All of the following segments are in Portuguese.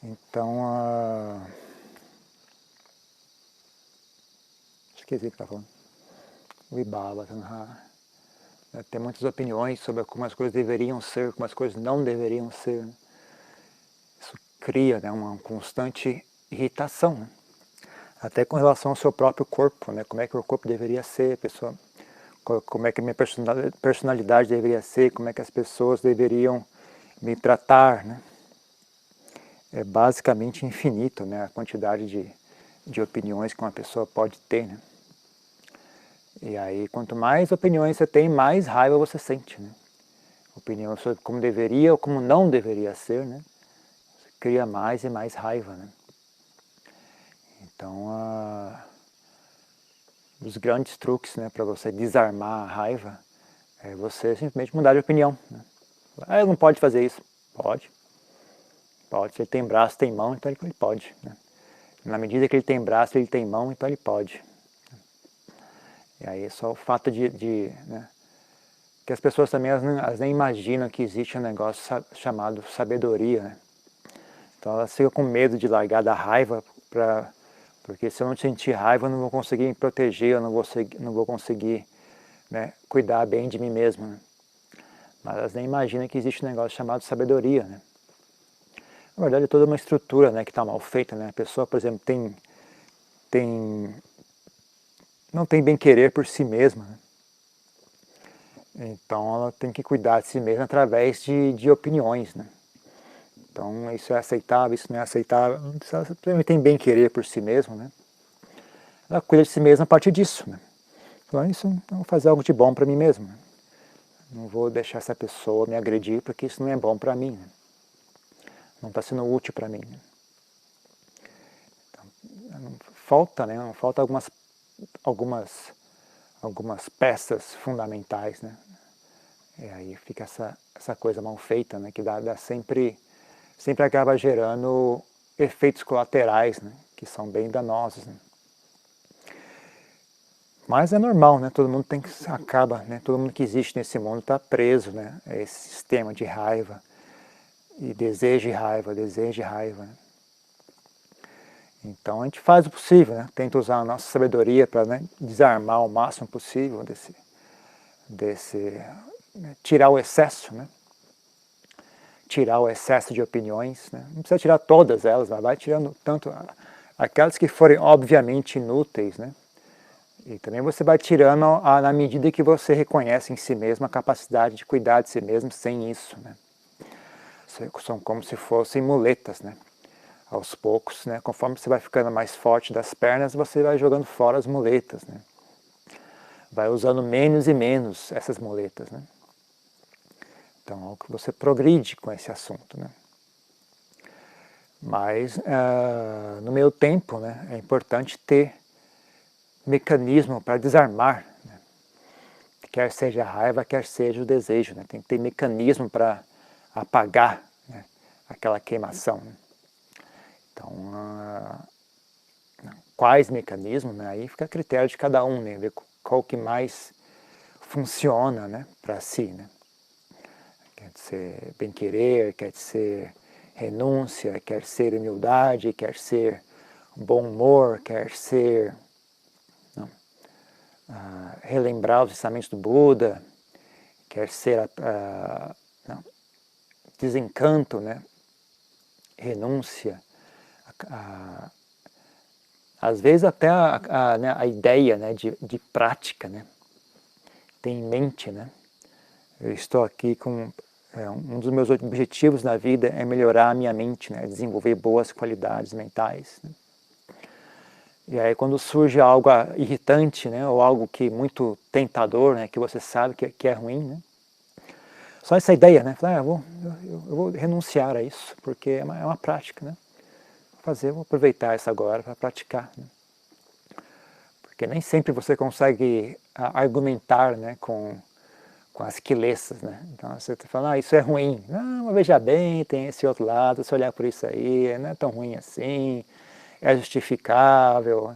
Então, esqueci o que está falando. Vibhava Tanha. Tem muitas opiniões sobre como as coisas deveriam ser, como as coisas não deveriam ser. Isso cria, né, uma constante irritação, né? Até com relação ao seu próprio corpo, né? Como é que o corpo deveria ser, pessoa, como é que a minha personalidade deveria ser, como é que as pessoas deveriam me tratar, né? É basicamente infinito, né, a quantidade de opiniões que uma pessoa pode ter, né? E aí, quanto mais opiniões você tem, mais raiva você sente, né? Opinião sobre como deveria ou como não deveria ser, né? Você cria mais e mais raiva, né? Então, os grandes truques, né, para você desarmar a raiva é você simplesmente mudar de opinião, né? Ele não pode fazer isso. Pode. Pode. Se ele tem braço, tem mão, então ele pode, né? Na medida que ele tem braço, ele tem mão, então ele pode. E aí só o fato né, que as pessoas também elas nem imaginam que existe um negócio chamado sabedoria, né? Então elas ficam com medo de largar da raiva, porque se eu não sentir raiva eu não vou conseguir me proteger, eu não vou conseguir, né, cuidar bem de mim mesmo, né? Mas elas nem imaginam que existe um negócio chamado sabedoria, né? Na verdade é toda uma estrutura, né, que está mal feita, né? A pessoa, por exemplo, não tem bem querer por si mesma, né? Então ela tem que cuidar de si mesma através de opiniões, né? Então isso é aceitável, isso não é aceitável. Ela também tem bem querer por si mesma, né? Ela cuida de si mesma a partir disso, né? Então isso, eu vou fazer algo de bom para mim mesmo, né? Não vou deixar essa pessoa me agredir porque isso não é bom para mim, né? Não está sendo útil para mim, né? Então, falta, né? Falta algumas peças fundamentais, né? E aí fica essa coisa mal feita, né? Que dá sempre acaba gerando efeitos colaterais, né? Que são bem danosos, né? Mas é normal, né? Todo mundo acaba, né? Todo mundo que existe nesse mundo está preso, né? A esse sistema de raiva e desejo de raiva, desejo de raiva, né? Então a gente faz o possível, né? Tenta usar a nossa sabedoria para, né, desarmar o máximo possível né, tirar o excesso, né? Tirar o excesso de opiniões, né? Não precisa tirar todas elas, mas vai tirando tanto aquelas que forem obviamente inúteis, né? E também você vai tirando na medida que você reconhece em si mesmo a capacidade de cuidar de si mesmo sem isso, né? São como se fossem muletas, né? Aos poucos, né? Conforme você vai ficando mais forte das pernas, você vai jogando fora as muletas, né? Vai usando menos e menos essas muletas, né? Então, você progride com esse assunto, né? Mas, no meio tempo, né, é importante ter mecanismo para desarmar, né? Quer seja a raiva, quer seja o desejo, né? Tem que ter mecanismo para apagar, né, aquela queimação, né? Então, quais mecanismos, né? Aí fica a critério de cada um, né? Ver qual que mais funciona, né, para si, né? Quer ser bem-querer, quer ser renúncia, quer ser humildade, quer ser bom humor, quer ser relembrar os ensinamentos do Buda, quer ser desencanto, né? Renúncia, às vezes até né, a ideia, né, de prática, né? Tem em mente, né? Eu estou aqui com um dos meus objetivos na vida é melhorar a minha mente, né? Desenvolver boas qualidades mentais, né? E aí quando surge algo irritante, né, ou algo que muito tentador, né, que você sabe que é ruim, né? Só essa ideia, né? Falar, eu vou renunciar a isso, porque é uma prática, né? Vou aproveitar isso agora para praticar, né? Porque nem sempre você consegue argumentar, né, com as quilessas, né? Então você fala, isso é ruim. Não, mas veja bem, tem esse outro lado, se olhar por isso aí, não é tão ruim assim, é justificável.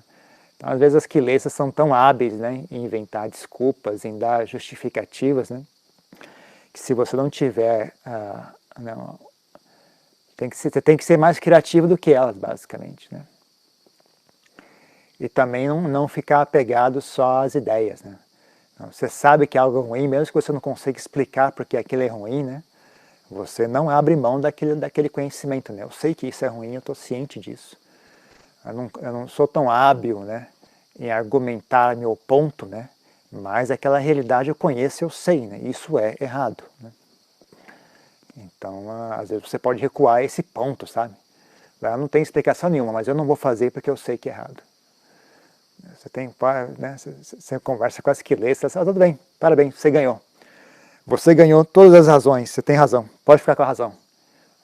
Então, às vezes as quilessas são tão hábeis, né, em inventar desculpas, em dar justificativas, né, que se você não tiver Você tem que ser mais criativo do que elas, basicamente, né? E também não ficar apegado só às ideias, né? Você sabe que é algo ruim, mesmo que você não consiga explicar porque aquilo é ruim, né? Você não abre mão daquele conhecimento, né? Eu sei que isso é ruim, eu estou ciente disso. Eu não sou tão hábil, né, em argumentar meu ponto, né? Mas aquela realidade eu conheço, eu sei, né? Isso é errado, né? Então, às vezes você pode recuar a esse ponto, sabe? Não tem explicação nenhuma, mas eu não vou fazer porque eu sei que é errado. Você tem, né, você conversa com as esquilências, tudo bem, parabéns, você ganhou. Você ganhou todas as razões, você tem razão, pode ficar com a razão.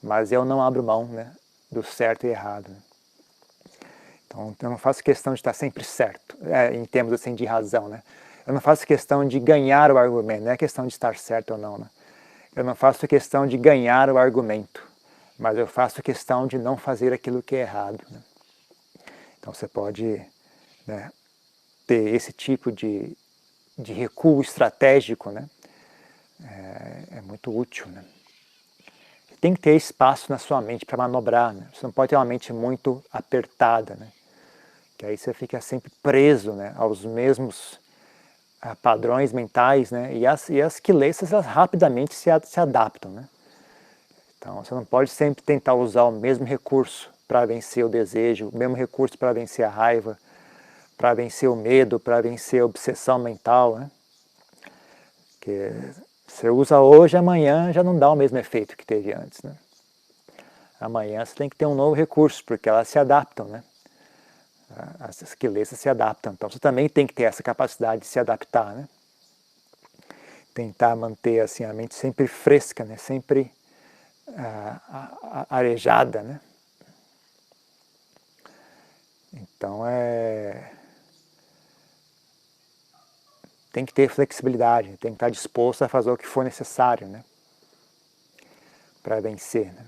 Mas eu não abro mão, né, do certo e errado. Então, eu não faço questão de estar sempre certo, em termos assim de razão, né? Eu não faço questão de ganhar o argumento, não é questão de estar certo ou não, né? Eu não faço questão de ganhar o argumento, mas eu faço questão de não fazer aquilo que é errado, né? Então você pode, né, ter esse tipo de recuo estratégico, né? É muito útil, né? Tem que ter espaço na sua mente para manobrar, né? Você não pode ter uma mente muito apertada, né? Que aí você fica sempre preso, né, aos mesmos padrões mentais, né? E as quilências, elas rapidamente se adaptam, né? Então você não pode sempre tentar usar o mesmo recurso para vencer o desejo, o mesmo recurso para vencer a raiva, para vencer o medo, para vencer a obsessão mental, né? Porque você usa hoje, amanhã já não dá o mesmo efeito que teve antes, né? Amanhã você tem que ter um novo recurso, porque elas se adaptam, né? As esquilências se adaptam, então você também tem que ter essa capacidade de se adaptar, né? Tentar manter assim, a mente sempre fresca, né? Sempre arejada, né? Então tem que ter flexibilidade, tem que estar disposto a fazer o que for necessário, né? Para vencer, né?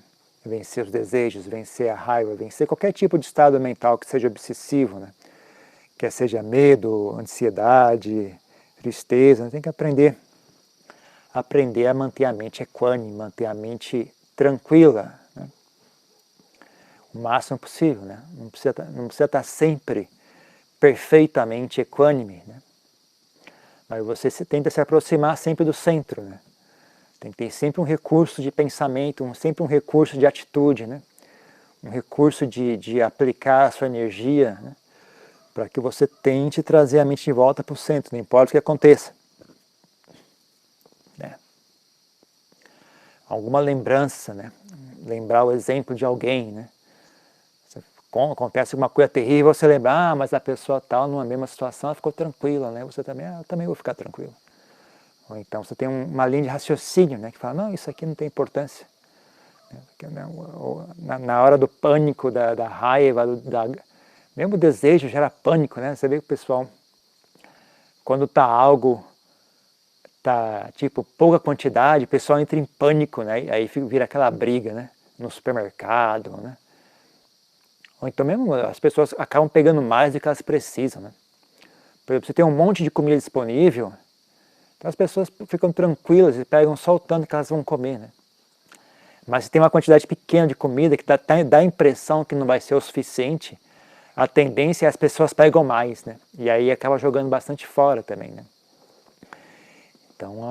Vencer os desejos, vencer a raiva, vencer qualquer tipo de estado mental que seja obsessivo, né? Quer seja medo, ansiedade, tristeza, tem que aprender a manter a mente equânime, manter a mente tranquila, né? O máximo possível, né? Não precisa estar sempre perfeitamente equânime, né? Mas você tenta se aproximar sempre do centro, né? Tem que ter sempre um recurso de pensamento, sempre um recurso de atitude, né? Um recurso de aplicar a sua energia, né? Para que você tente trazer a mente de volta para o centro, não importa o que aconteça, né? Alguma lembrança, né? Lembrar o exemplo de alguém, né? Acontece alguma coisa terrível, você lembra, mas a pessoa tal, numa mesma situação, ela ficou tranquila, né? Você também, eu também vou ficar tranquilo. Ou então você tem uma linha de raciocínio, né? Que fala, não, isso aqui não tem importância. Na hora do pânico, da raiva, mesmo o desejo gera pânico, né? Você vê que o pessoal, quando tá algo, tá tipo pouca quantidade, o pessoal entra em pânico, né? Aí vira aquela briga, né? No supermercado, né? Ou então mesmo as pessoas acabam pegando mais do que elas precisam, né? Por exemplo, você tem um monte de comida disponível, então as pessoas ficam tranquilas e pegam só o tanto que elas vão comer, né? Mas se tem uma quantidade pequena de comida que dá a impressão que não vai ser o suficiente, a tendência é as pessoas pegam mais, né? E aí acaba jogando bastante fora também, né? Então,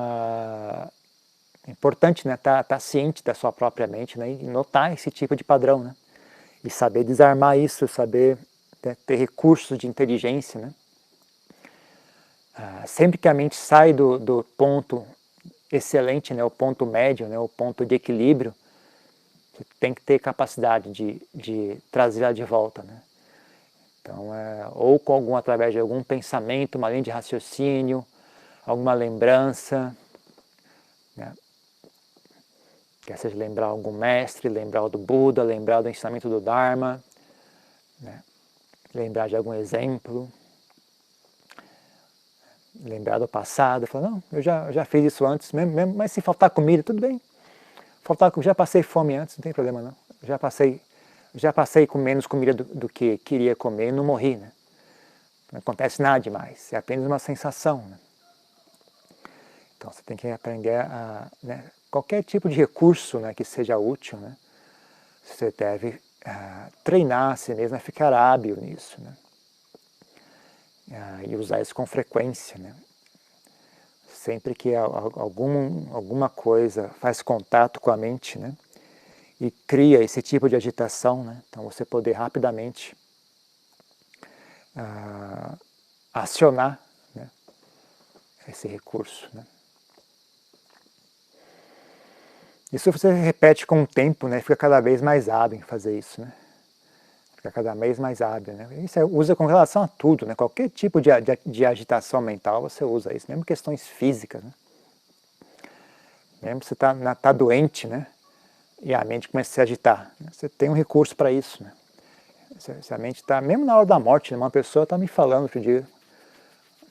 é importante, né, tá ciente da sua própria mente, né, e notar esse tipo de padrão, né? E saber desarmar isso, saber, né, ter recursos de inteligência, né? Sempre que a mente sai do ponto excelente, né, o ponto médio, né, o ponto de equilíbrio, você tem que ter capacidade de trazê-la de volta, né? Então, ou através de algum pensamento, uma linha de raciocínio, alguma lembrança, né? Quer seja lembrar algum mestre, lembrar do Buda, lembrar do ensinamento do Dharma, né? Lembrar de algum exemplo, lembrar do passado, falar, não, eu já fiz isso antes, mesmo, mas se faltar comida, tudo bem. Já passei fome antes, não tem problema não. Já passei com menos comida do que queria comer e não morri, né? Não acontece nada demais, é apenas uma sensação, né? Então você tem que aprender né, qualquer tipo de recurso, né, que seja útil, né, você deve treinar a si mesmo a ficar hábil nisso, né? E usar isso com frequência, né? Sempre que alguma coisa faz contato com a mente, né? E cria esse tipo de agitação, né? Então você poder rapidamente acionar, né, esse recurso, né? Isso você repete com o tempo, né? Fica cada vez mais hábil em fazer isso, né? Fica cada vez mais hábil, né? Isso usa com relação a tudo, né? Qualquer tipo de agitação mental você usa isso, mesmo questões físicas, né? Mesmo você tá doente, né? E a mente começa a se agitar, né? Você tem um recurso para isso, né? Se a mente está, mesmo na hora da morte, né? Uma pessoa está me falando outro dia,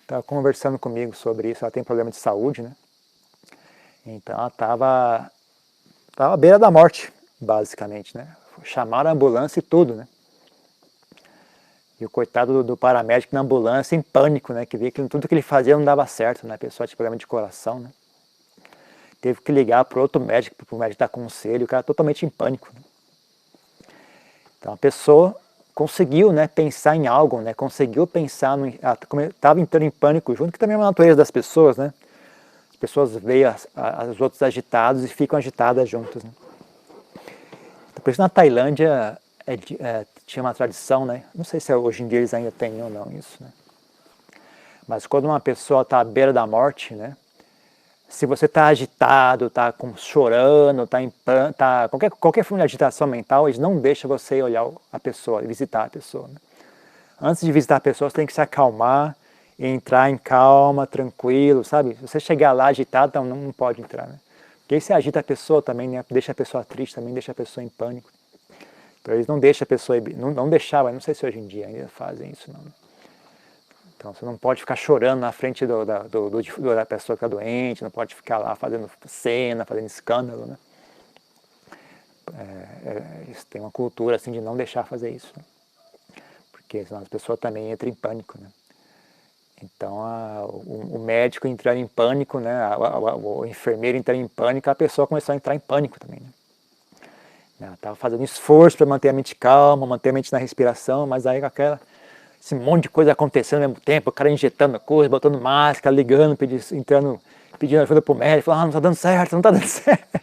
estava conversando comigo sobre isso, ela tem problema de saúde, né? Então ela estava à beira da morte, basicamente, né? Chamaram a ambulância e tudo, né? E o coitado do paramédico na ambulância, em pânico, né? Que via que tudo que ele fazia não dava certo, né? A pessoa tinha problema de coração, né? Teve que ligar para outro médico, para o médico dar conselho, o cara totalmente em pânico, né? Então a pessoa conseguiu, né, pensar em algo, né? Conseguiu pensar, estava entrando em pânico junto, que também é uma natureza das pessoas, né? As pessoas veem os outros agitados e ficam agitadas juntas, né? Então, por isso na Tailândia tinha uma tradição, né? Não sei se hoje em dia eles ainda têm ou não isso, né? Mas quando uma pessoa está à beira da morte, né? Se você está agitado, está chorando, qualquer forma de agitação mental, eles não deixam você olhar a pessoa, visitar a pessoa, né? Antes de visitar a pessoa, você tem que se acalmar e entrar em calma, tranquilo, sabe? Se você chegar lá agitado, então não pode entrar, né? Porque aí você agita a pessoa também, né? Deixa a pessoa triste também, deixa a pessoa em pânico. Então eles não deixam a pessoa, não deixavam, não sei se hoje em dia ainda fazem isso, não. Então você não pode ficar chorando na frente da pessoa que está doente, não pode ficar lá fazendo cena, fazendo escândalo, né? Eles têm uma cultura assim de não deixar fazer isso, né? Porque senão a pessoa também entra em pânico, né? Então o médico entrar em pânico, né? O enfermeiro entrar em pânico, a pessoa começou a entrar em pânico também, né? Ela estava fazendo esforço para manter a mente calma, manter a mente na respiração, mas aí esse monte de coisa acontecendo ao mesmo tempo, o cara injetando coisa, botando máscara, ligando, pedindo ajuda pro médico, falando, não tá dando certo, não tá dando certo.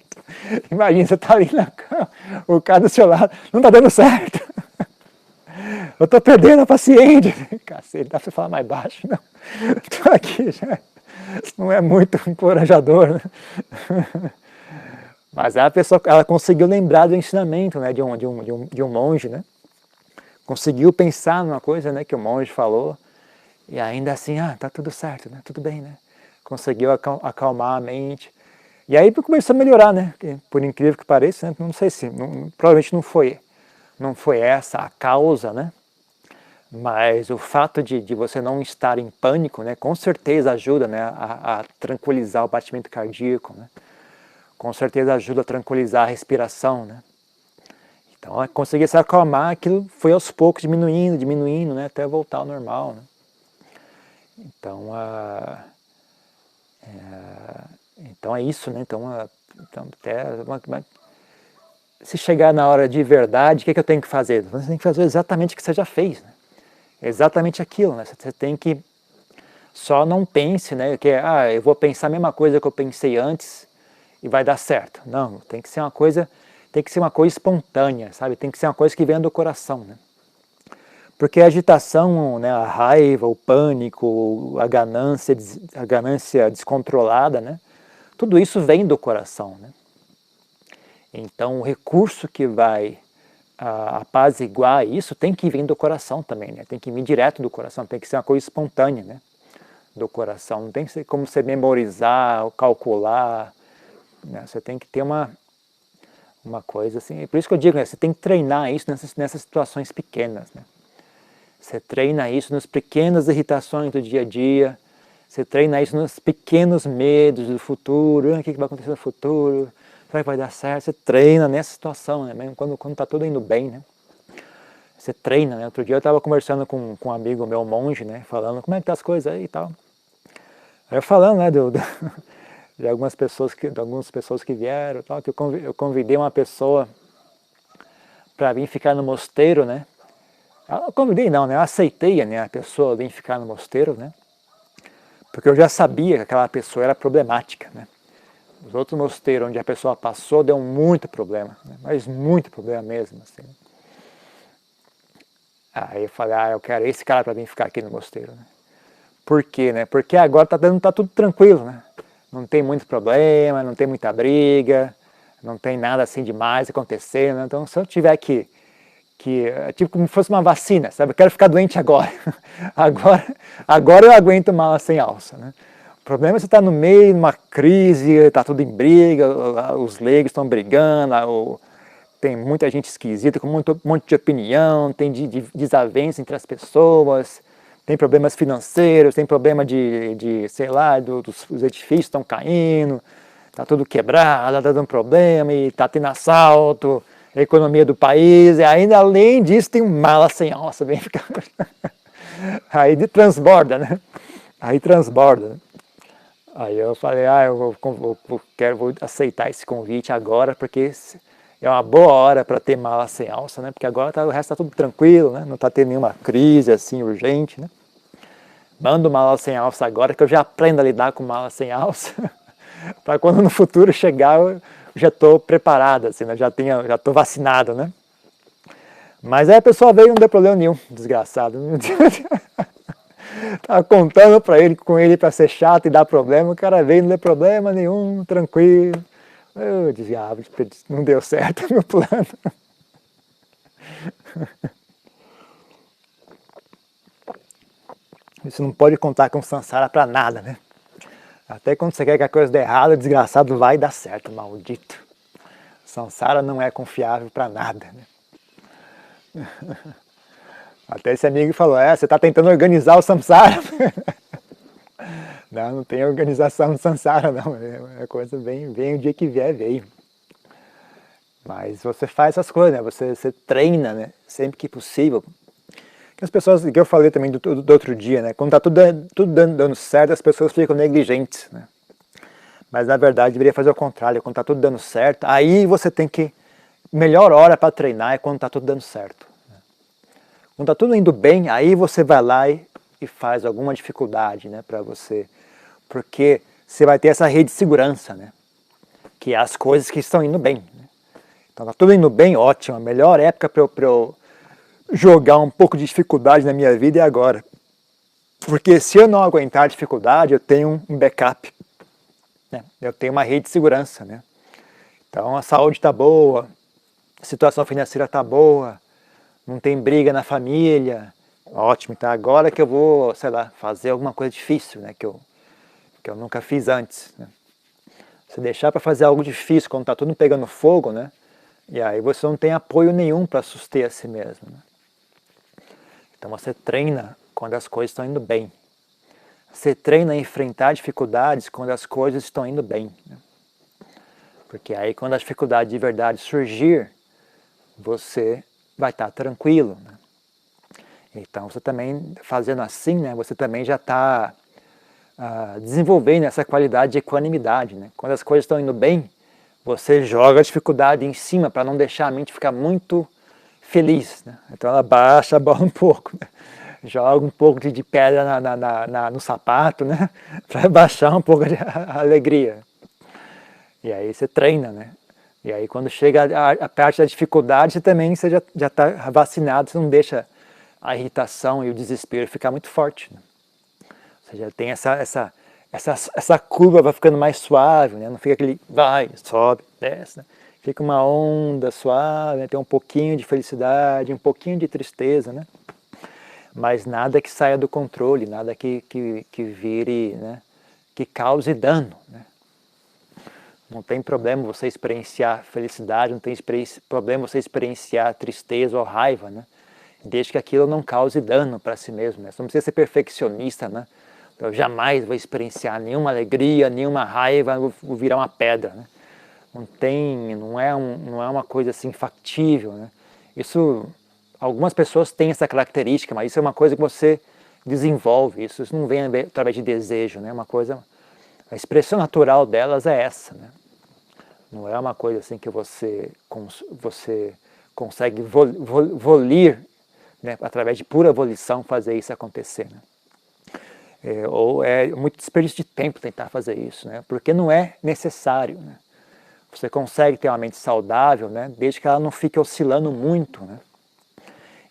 Imagina, você tá ali na cama, o cara do seu lado, não tá dando certo. Eu tô perdendo a paciente. Cacete, dá pra você falar mais baixo? Não. Tô aqui já. Não é muito encorajador, né? Mas a pessoa, ela conseguiu lembrar do ensinamento, né, de um monge, né? Conseguiu pensar numa coisa, né, que o monge falou, e ainda assim, tá tudo certo, né, tudo bem, né? Conseguiu acalmar a mente. E aí começou a melhorar, né? Por incrível que pareça, né? Não sei se, provavelmente não foi essa a causa, né? Mas o fato de você não estar em pânico, né, com certeza ajuda, né, a tranquilizar o batimento cardíaco, né? Com certeza ajuda a tranquilizar a respiração, né? Então, conseguir se acalmar, aquilo foi aos poucos diminuindo, né, até voltar ao normal, né? Então, então é isso, né? Então se chegar na hora de verdade, o que eu tenho que fazer? Você tem que fazer exatamente o que você já fez, né? Exatamente aquilo, né? Você tem que só não pense, né, que eu vou pensar a mesma coisa que eu pensei antes e vai dar certo. Não, tem que ser uma coisa espontânea, sabe? Tem que ser uma coisa que venha do coração, né? Porque a agitação, né, a raiva, o pânico, a ganância descontrolada, né? Tudo isso vem do coração, né? Então o recurso que vai apaziguar isso tem que vir do coração também, né? Tem que vir direto do coração, tem que ser uma coisa espontânea, né? Do coração, não tem que ser como você memorizar ou calcular, né? Você tem que ter uma coisa assim, por isso que eu digo, né? Você tem que treinar isso nessas situações pequenas, né? Você treina isso nas pequenas irritações do dia a dia, você treina isso nos pequenos medos do futuro, o que vai acontecer no futuro, será que vai dar certo? Você treina nessa situação, né? Mesmo quando está tudo indo bem, né? Você treina, né? Outro dia eu estava conversando com um amigo meu, monge, né? Falando como é que tá as coisas aí e tal. Aí eu falando, né, de algumas pessoas que vieram, tal, que eu convidei uma pessoa para vir ficar no mosteiro, né? Eu convidei não, né? Eu aceitei, né, a pessoa vir ficar no mosteiro, né? Porque eu já sabia que aquela pessoa era problemática, né? Os outros mosteiros onde a pessoa passou deu muito problema, né? Mas muito problema mesmo, assim. Aí eu falei, eu quero esse cara para vir ficar aqui no mosteiro, né? Por quê, né? Porque agora tá tudo tranquilo, né? Não tem muito problema, não tem muita briga, não tem nada assim demais acontecendo, né? Então se eu tiver tipo como se fosse uma vacina, sabe? Eu quero ficar doente agora. agora eu aguento mala sem alça, né? O problema é você estar no meio de uma crise, está tudo em briga, os leigos estão brigando, tem muita gente esquisita, com um monte de opinião, tem desavença entre as pessoas, tem problemas financeiros, tem problema sei lá, os edifícios estão caindo, está tudo quebrado, está dando problema, e está tendo assalto, a economia do país, e ainda além disso tem um mala sem alça, bem ficar. Aí transborda, né? Aí transborda. Aí eu falei, vou aceitar esse convite agora, porque é uma boa hora para ter mala sem alça, né? Porque agora o resto está tudo tranquilo, né? Não está tendo nenhuma crise assim urgente, né? Mando mala sem alça agora, que eu já aprendo a lidar com mala sem alça, para quando no futuro chegar eu já estou preparado, assim, né? Já estou vacinado, né? Mas aí a pessoa veio e não deu problema nenhum, desgraçado. Tava contando com ele para ser chato e dar problema, o cara veio e não deu problema nenhum, tranquilo. Eu diabo, não deu certo o meu plano. Você não pode contar com samsara para nada, né? Até quando você quer que a coisa dê errado, o desgraçado vai dar certo, maldito. Samsara não é confiável para nada, né? Até esse amigo falou, você está tentando organizar o samsara. Não tem organização no samsara, não. É coisa vem o dia que vier, veio. Mas você faz essas coisas, né? Você treina, né? Sempre que possível. Que as pessoas, que eu falei também do outro dia, né? Quando está tudo dando certo, as pessoas ficam negligentes, né? Mas na verdade deveria fazer o contrário. Quando está tudo dando certo, aí você tem que... Melhor hora para treinar é quando está tudo dando certo. Quando está tudo indo bem, aí você vai lá e faz alguma dificuldade, né, para você. Porque você vai ter essa rede de segurança, né? Que é as coisas que estão indo bem. Né? Então está tudo indo bem, ótimo. A melhor época para eu jogar um pouco de dificuldade na minha vida é agora. Porque se eu não aguentar a dificuldade, eu tenho um backup. Né? Eu tenho uma rede de segurança. Né? Então a saúde está boa, a situação financeira está boa, não tem briga na família, ótimo, então agora que eu vou, sei lá, fazer alguma coisa difícil, né, que eu nunca fiz antes. Né? Se deixar para fazer algo difícil quando está tudo pegando fogo, né, e aí você não tem apoio nenhum para suster a si mesmo. Né? Então você treina quando as coisas estão indo bem. Você treina a enfrentar dificuldades quando as coisas estão indo bem. Né? Porque aí quando a dificuldade de verdade surgir, você vai estar tranquilo. Né? Então você também, fazendo assim, né, você também já está desenvolvendo essa qualidade de equanimidade. Né? Quando as coisas estão indo bem, você joga a dificuldade em cima para não deixar a mente ficar muito feliz. Né? Então ela baixa a bola um pouco, né? Joga um pouco de pedra no sapato, né? Para baixar um pouco a alegria. E aí você treina, né? E aí quando chega a parte da dificuldade, você já está vacinado, você não deixa a irritação e o desespero ficar muito forte. Né? Você já tem essa curva vai ficando mais suave, né? Não fica aquele vai, sobe, desce. Né? Fica uma onda suave, né? Tem um pouquinho de felicidade, um pouquinho de tristeza, né? Mas nada que saia do controle, nada que vire, né? Que cause dano. Né? Não tem problema você experienciar felicidade, não tem problema você experienciar tristeza ou raiva, né? Desde que aquilo não cause dano para si mesmo. Né? Você não precisa ser perfeccionista, né? Eu jamais vou experienciar nenhuma alegria, nenhuma raiva, vou virar uma pedra. Né? Não é uma coisa assim factível. Né? Isso, algumas pessoas têm essa característica, mas isso é uma coisa que você desenvolve. Isso não vem através de desejo, né? A expressão natural delas é essa. Né? Não é uma coisa assim que você consegue volir, né, através de pura volição, fazer isso acontecer. Né? Ou é muito desperdício de tempo tentar fazer isso, né? Porque não é necessário. Né? Você consegue ter uma mente saudável, né, desde que ela não fique oscilando muito. Né?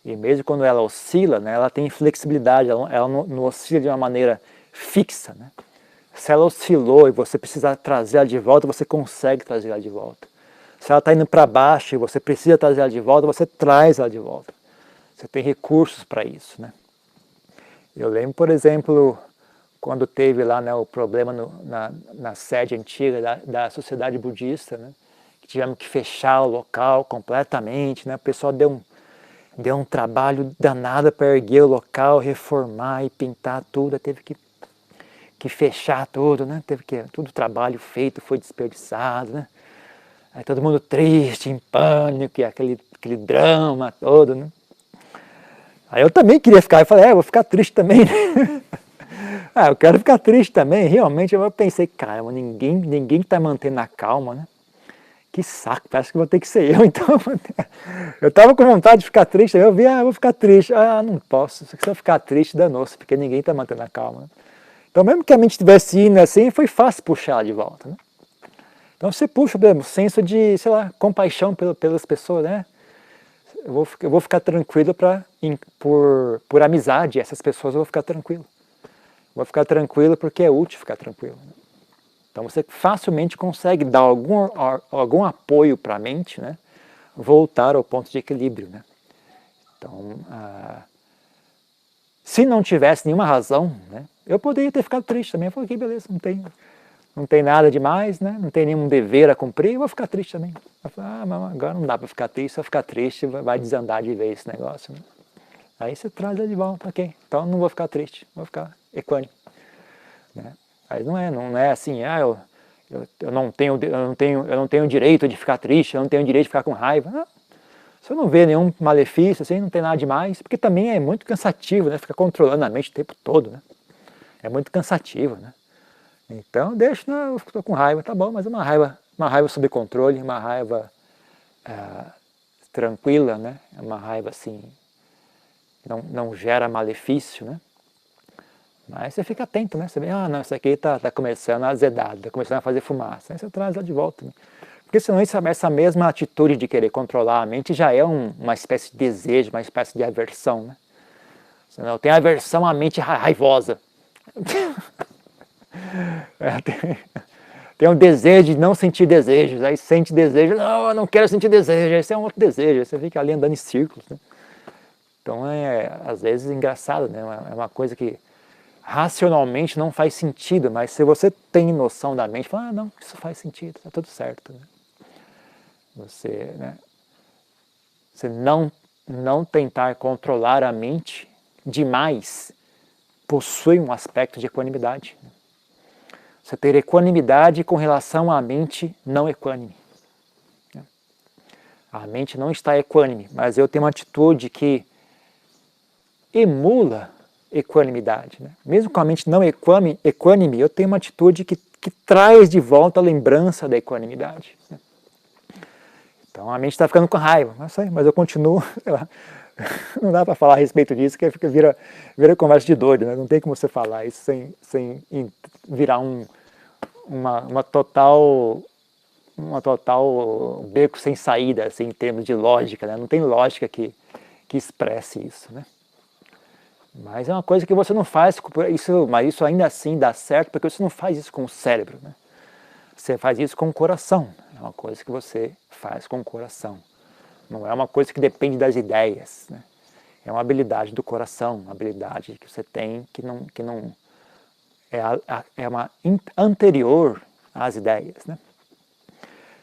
E mesmo quando ela oscila, né, ela tem flexibilidade, ela não oscila de uma maneira fixa. Né? Se ela oscilou e você precisar trazer ela de volta, você consegue trazer ela de volta. Se ela está indo para baixo e você precisa trazer ela de volta, você traz ela de volta. Você tem recursos para isso. Né? Eu lembro, por exemplo, quando teve lá, né, o problema na sede antiga da sociedade budista, né, que tivemos que fechar o local completamente, né, o pessoal deu um trabalho danado para erguer o local, reformar e pintar tudo, teve que fechar tudo, né, todo o trabalho feito foi desperdiçado, né, aí todo mundo triste, em pânico, e aquele drama todo, né. Aí eu também queria ficar, eu falei, vou ficar triste também, né? Eu quero ficar triste também, realmente. Eu pensei, caramba, ninguém está mantendo a calma, né? Que saco, parece que vou ter que ser eu, então. Eu estava com vontade de ficar triste, eu vi, vou ficar triste. Não posso, se eu ficar triste, danou-se, porque ninguém está mantendo a calma. Né? Então, mesmo que a mente estivesse indo assim, foi fácil puxar de volta, né? Então, você puxa, por exemplo, senso de, sei lá, compaixão pelas pessoas, né? Eu vou ficar tranquilo por amizade, essas pessoas eu vou ficar tranquilo. Vou ficar tranquilo porque é útil ficar tranquilo. Então você facilmente consegue dar algum apoio para a mente, né? Voltar ao ponto de equilíbrio. Né? Então, se não tivesse nenhuma razão, né? Eu poderia ter ficado triste também. Eu falei, beleza, não tem nada demais, né? Não tem nenhum dever a cumprir, eu vou ficar triste também. Eu falei, mas agora não dá para ficar triste, se eu ficar triste vai desandar de vez esse negócio. Né? Aí você traz ele de volta, ok, então não vou ficar triste, vou ficar equânime. Né? Aí não é assim, eu não tenho direito de ficar triste, eu não tenho direito de ficar com raiva. Não. Se eu não vê nenhum malefício, assim, não tem nada demais, porque também é muito cansativo, né? Ficar controlando a mente o tempo todo, né? É muito cansativo, né? Então deixa, eu estou com raiva, tá bom, mas é uma raiva sob controle, uma raiva tranquila, né? É uma raiva assim, não gera malefício, né? Mas você fica atento, né? Você vê, não, isso aqui está começando a azedar, está começando a fazer fumaça. Aí você traz ela de volta. Né? Porque senão essa mesma atitude de querer controlar a mente já é uma espécie de desejo, uma espécie de aversão. Né? Senão eu tenho aversão à mente raivosa. Tem um desejo de não sentir desejos. Aí sente desejo, não, eu não quero sentir desejo. Esse é um outro desejo. Aí você fica ali andando em círculos. Né? Então às vezes engraçado, né? É uma coisa que racionalmente não faz sentido, mas se você tem noção da mente, fala, não, isso faz sentido, está tudo certo. Né? Você não tentar controlar a mente demais possui um aspecto de equanimidade. Você ter equanimidade com relação à mente não equânime. A mente não está equânime, mas eu tenho uma atitude que emula equanimidade. Né? Mesmo com a mente não equânime, eu tenho uma atitude que traz de volta a lembrança da equanimidade. Né? Então a mente está ficando com raiva, mas eu continuo, sei lá, não dá para falar a respeito disso, que vira conversa de doido, né? Não tem como você falar isso sem virar uma total beco sem saída, assim, em termos de lógica. Né? Não tem lógica que expresse isso. Né? Mas é uma coisa que você não faz, mas isso ainda assim dá certo, porque você não faz isso com o cérebro. Né? Você faz isso com o coração. É uma coisa que você faz com o coração. Não é uma coisa que depende das ideias. Né? É uma habilidade do coração, uma habilidade que você tem que não é uma anterior às ideias. Né?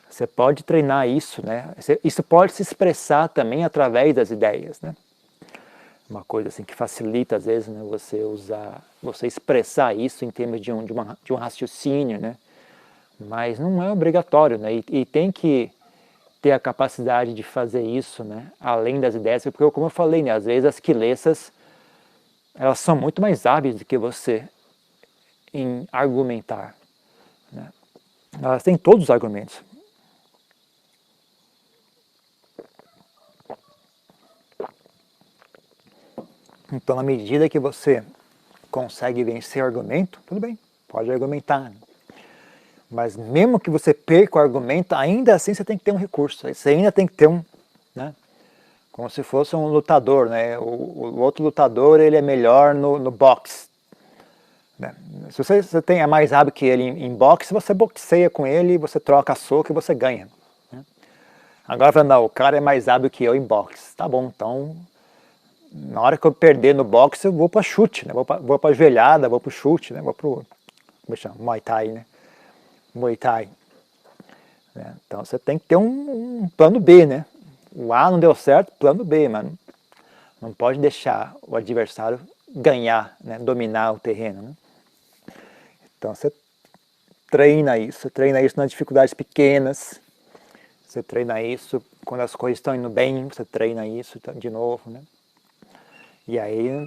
Você pode treinar isso. Né? Isso pode se expressar também através das ideias. Né? Uma coisa assim que facilita às vezes, né, você expressar isso em termos de um raciocínio, né? Mas não é obrigatório, né? E tem que ter a capacidade de fazer isso, né? Além das ideias, porque como eu falei, né, às vezes as quilesas elas são muito mais hábeis do que você em argumentar, né? Elas têm todos os argumentos. Então, na medida que você consegue vencer o argumento, tudo bem, pode argumentar. Mas mesmo que você perca o argumento, ainda assim você tem que ter um recurso. Você ainda tem que ter um, né? Como se fosse um lutador, né? O outro lutador, ele é melhor no boxe. Né? Se você é mais hábil que ele em boxe, você boxeia com ele, você troca soco e você ganha. Né? Agora, falando, não, o cara é mais hábil que eu em boxe. Tá bom, então, na hora que eu perder no boxe, eu vou para chute, né? Vou para joelhada, vou para chute, né? Vou para como chama? Muay Thai, né? Muay Thai. Né? Então, você tem que ter um plano B, né? O A não deu certo, plano B, mano. Não pode deixar o adversário ganhar, né? Dominar o terreno, né? Então você treina isso nas dificuldades pequenas, você treina isso quando as coisas estão indo bem, você treina isso de novo, né? E aí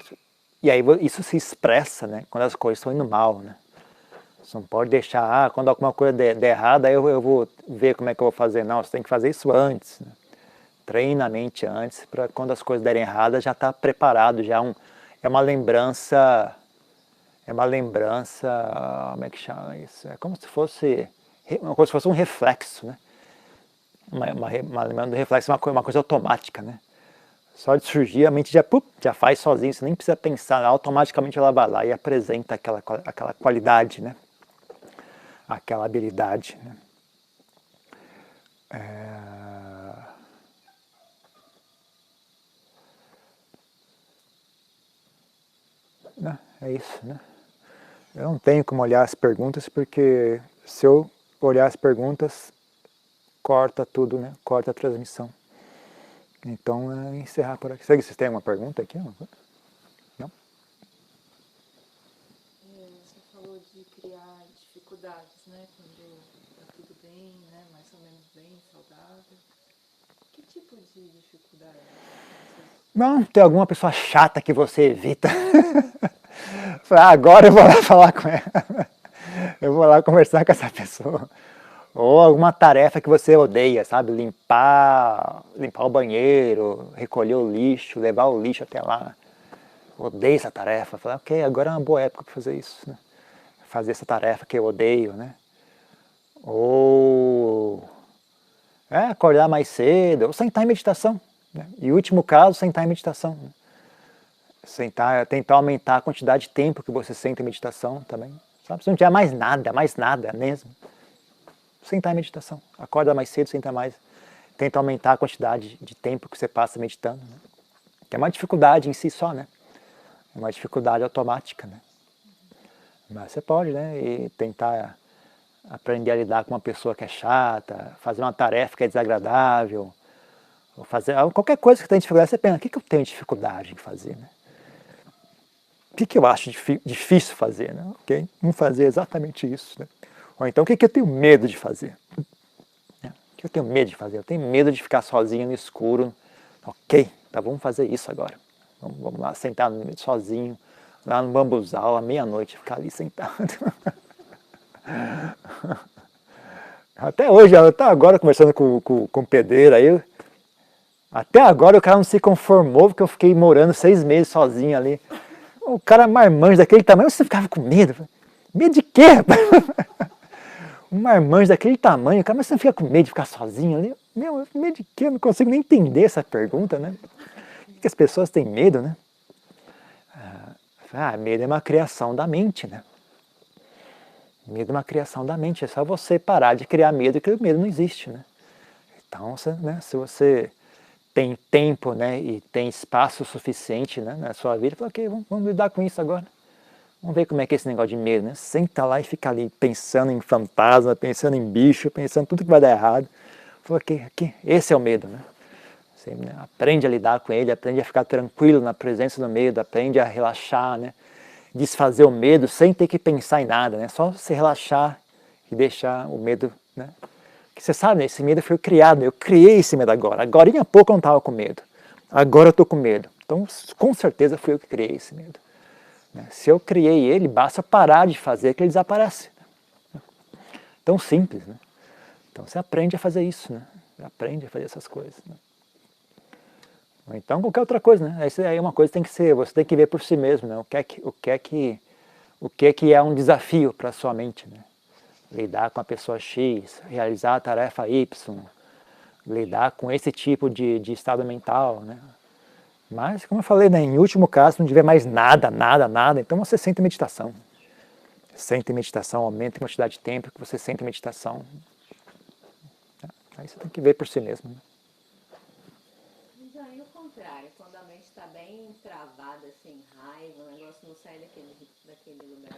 isso se expressa, né? Quando as coisas estão indo mal, né? Você não pode deixar, quando alguma coisa der errado, aí eu vou ver como é que eu vou fazer. Não, você tem que fazer isso antes, né? Treina a mente antes, para quando as coisas derem erradas, já está preparado, é uma lembrança, como é que chama isso? É como se fosse um reflexo, né? Uma lembrança do reflexo, uma coisa automática, né? Só de surgir, a mente já faz sozinho, você nem precisa pensar, automaticamente ela vai lá e apresenta aquela qualidade, né? Aquela habilidade, né? É isso, né? Eu não tenho como olhar as perguntas, porque se eu olhar as perguntas, corta tudo, né? Corta a transmissão. Então, encerrar por aqui. Vocês têm alguma pergunta aqui? Não? Você falou de criar dificuldades, né? Quando tá tudo bem, né? Mais ou menos bem, saudável. Que tipo de dificuldade? Não, tem alguma pessoa chata que você evita. Agora eu vou lá falar com ela. Eu vou lá conversar com essa pessoa. Ou alguma tarefa que você odeia, sabe? Limpar o banheiro, recolher o lixo, levar o lixo até lá. Odeio essa tarefa. Falar, ok, agora é uma boa época para fazer isso, né? Fazer essa tarefa que eu odeio, né? Ou acordar mais cedo, ou sentar em meditação. Né? E último caso, sentar em meditação. Né? Tentar aumentar a quantidade de tempo que você senta em meditação também. Sabe? Se não tiver mais nada mesmo, sentar em meditação. Acorda mais cedo, senta mais. Tenta aumentar a quantidade de tempo que você passa meditando. Né? Que é uma dificuldade em si só, né? É uma dificuldade automática, né? Mas você pode, né? E tentar aprender a lidar com uma pessoa que é chata, fazer uma tarefa que é desagradável, ou fazer qualquer coisa que você tem dificuldade, você pensa, o que eu tenho dificuldade em fazer, né? O que eu acho difícil fazer, né? Ok? Não fazer exatamente isso, né? Ou então, o que eu tenho medo de fazer? O que eu tenho medo de fazer? Eu tenho medo de ficar sozinho no escuro. Ok, tá, vamos fazer isso agora. Vamos lá, sentar sozinho, lá no bambuzal, à meia-noite, ficar ali sentado. Até hoje, até agora, conversando com o pedreiro aí, até agora o cara não se conformou, porque eu fiquei morando 6 meses sozinho ali. O cara marmanjo daquele tamanho, você ficava com medo. Medo de quê, rapaz? Um marmanjo daquele tamanho, cara, mas você não fica com medo de ficar sozinho ali? Meu, medo de quê? Eu não consigo nem entender essa pergunta, né? Por que as pessoas têm medo, né? Medo é uma criação da mente, né? Medo é uma criação da mente, é só você parar de criar medo, que o medo não existe, né? Então, se você tem tempo, né, e tem espaço suficiente, né, na sua vida, fala, ok, vamos lidar com isso agora. Vamos ver como é que é esse negócio de medo, né? Senta lá e fica ali pensando em fantasma, pensando em bicho, pensando em tudo que vai dar errado. Fala, ok, esse é o medo, né? Você, né, aprende a lidar com ele, aprende a ficar tranquilo na presença do medo, aprende a relaxar, né? Desfazer o medo sem ter que pensar em nada, né? Só se relaxar e deixar o medo, né? Porque você sabe, né? Esse medo foi criado, eu criei esse medo agora. Agora em pouco eu não estava com medo. Agora eu estou com medo. Então, com certeza fui eu que criei esse medo. Se eu criei ele, basta parar de fazer que ele desaparece. Tão simples, né? Então você aprende a fazer isso, né? Aprende a fazer essas coisas. Né? Ou então qualquer outra coisa, né? Isso aí é uma coisa que tem que ser, você tem que ver por si mesmo, né? O que é um desafio para a sua mente, né? Lidar com a pessoa X, realizar a tarefa Y, lidar com esse tipo de estado mental, né? Mas, como eu falei, né, em último caso, se não tiver mais nada, então você sente meditação. Sente meditação, aumenta a quantidade de tempo que você sente meditação. Aí você tem que ver por si mesmo. Né? Já e o contrário, quando a mente está bem travada, sem raiva, o negócio não sai daquele lugar.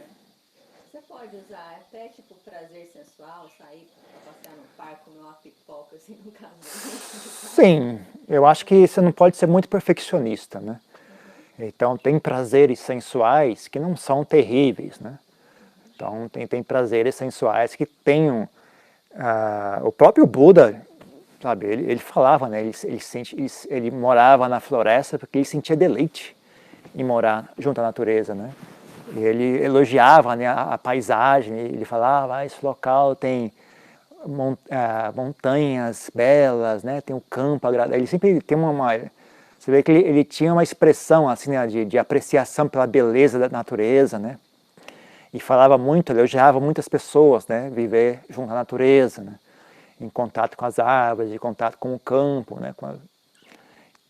Você pode usar até tipo prazer sensual, sair pra passear no parque, comer uma pipoca assim no casamento. Sim, eu acho que você não pode ser muito perfeccionista, né? Então tem prazeres sensuais que não são terríveis, né? Então tem prazeres sensuais que tenham... o próprio Buda, sabe, ele falava, né? Ele morava na floresta porque ele sentia deleite em morar junto à natureza, né? E ele elogiava, né, a paisagem, ele falava, esse local tem montanhas belas, né, tem um campo agradável. Ele sempre tem você vê que ele tinha uma expressão assim, né, de apreciação pela beleza da natureza, né? E falava muito, elogiava muitas pessoas, né, viver junto à natureza, né, em contato com as árvores, em contato com o campo, né,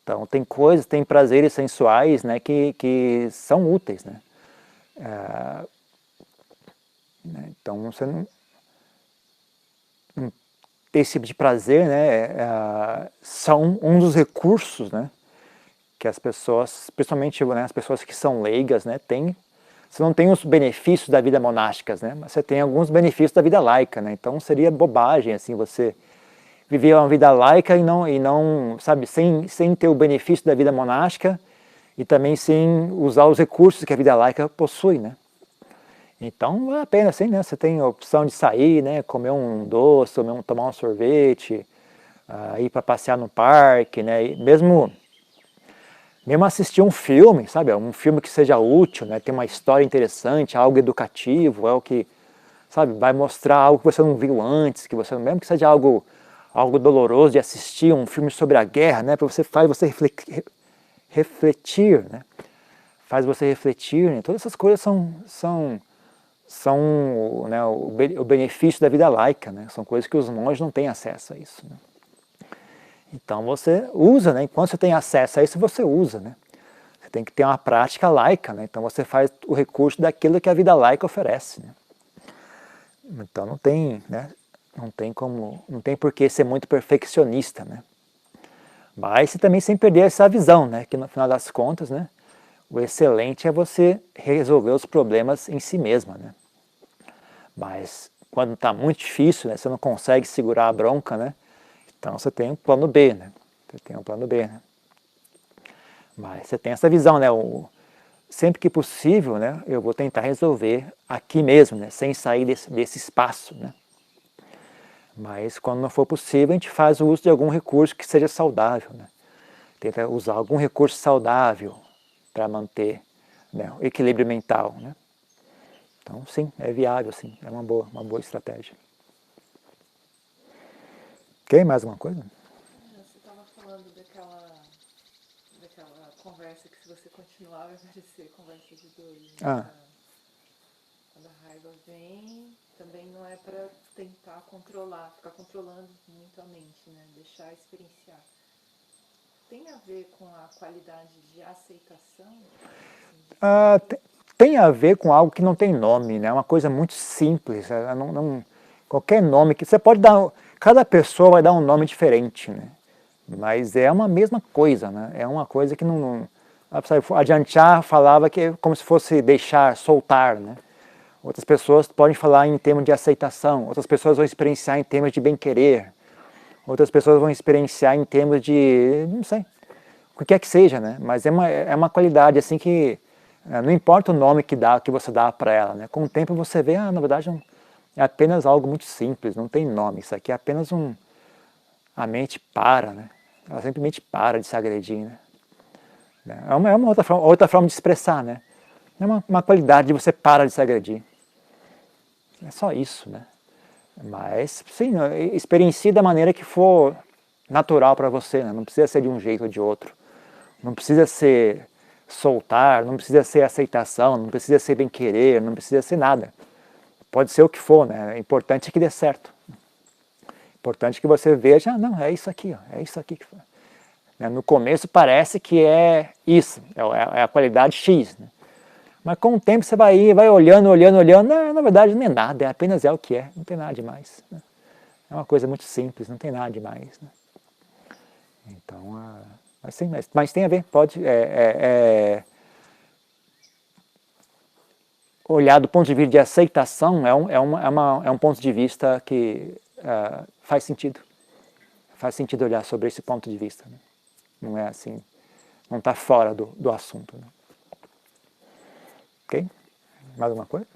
Então tem prazeres sensuais, né, que são úteis, né? Então você não, esse tipo de prazer, né, são um dos recursos, né, que as pessoas, principalmente, né, as pessoas que são leigas, né, têm. Você não tem os benefícios da vida monásticas, né, mas você tem alguns benefícios da vida laica, né. Então seria bobagem assim você viver uma vida laica e não sabe, sem ter o benefício da vida monástica e também sem usar os recursos que a vida laica possui, né. Então vale a pena, assim, né? Você tem a opção de sair, né? Comer um doce, tomar um sorvete, ir para passear no parque, né? E mesmo assistir um filme, sabe? Um filme que seja útil, né? Tem uma história interessante, algo educativo, algo que, sabe, vai mostrar algo que você não viu antes, mesmo que seja algo doloroso de assistir, um filme sobre a guerra, né? Faz você refletir, né? Faz você refletir, né? Todas essas coisas são né, o benefício da vida laica, né? São coisas que os monges não têm acesso a isso. Né? Então você usa, né? Enquanto você tem acesso a isso, você usa. Né? Você tem que ter uma prática laica, né? Então você faz o recurso daquilo que a vida laica oferece. Né? Então não tem, né? Não tem por que ser muito perfeccionista. Né? Mas também sem perder essa visão, né? Que no final das contas, né? O excelente é você resolver os problemas em si mesma, né? Mas quando está muito difícil, né, você não consegue segurar a bronca, né? Então você tem um plano B, né? Você tem um plano B, né? Mas você tem essa visão, né? Sempre que possível, né, eu vou tentar resolver aqui mesmo, né? Sem sair desse espaço, né? Mas quando não for possível, a gente faz o uso de algum recurso que seja saudável, né? Tenta usar algum recurso saudável para manter, né, o equilíbrio mental, né? Então, sim, é viável, sim, é uma boa estratégia. Ok, mais alguma coisa? Você estava falando daquela conversa que se você continuar vai parecer conversa de dois. Né? Quando a raiva vem, também não é para tentar controlar, ficar controlando muito a mente, né? Deixar experienciar. Tem a ver com a qualidade de aceitação? Tem a ver com algo que não tem nome, né? É uma coisa muito simples. Qualquer nome que você pode dar, cada pessoa vai dar um nome diferente, né? Mas é uma mesma coisa, né? É uma coisa que não Adiantar falava que é como se fosse deixar, soltar, né? Outras pessoas podem falar em termos de aceitação, outras pessoas vão experienciar em termos de bem-querer, outras pessoas vão experienciar em termos de, não sei, o que quer que seja, né? Mas é uma qualidade assim que não importa o nome que você dá para ela, né? Com o tempo você vê, na verdade é apenas algo muito simples, não tem nome, isso aqui é apenas a mente para, né? Ela simplesmente para de se agredir, né? É uma outra forma de expressar, né? É uma qualidade de você parar de se agredir. É só isso, né? Mas, sim, experiencie da maneira que for natural para você, né? Não precisa ser de um jeito ou de outro. Não precisa ser soltar, não precisa ser aceitação, não precisa ser bem-querer, não precisa ser nada. Pode ser o que for, né? O importante é que dê certo. Importante que você veja, não, é isso aqui, ó, é isso aqui que foi. No começo parece que é isso, é a qualidade X, né? Mas com o tempo você vai olhando, na verdade não é nada, apenas é o que é, não tem nada demais. Né? É uma coisa muito simples, não tem nada demais. Né? Então, mas, sim, mas tem a ver, pode olhar do ponto de vista de aceitação é um ponto de vista que faz sentido. Faz sentido olhar sobre esse ponto de vista. Né? Não é assim, não está fora do assunto. Né? Ok? Mais alguma coisa?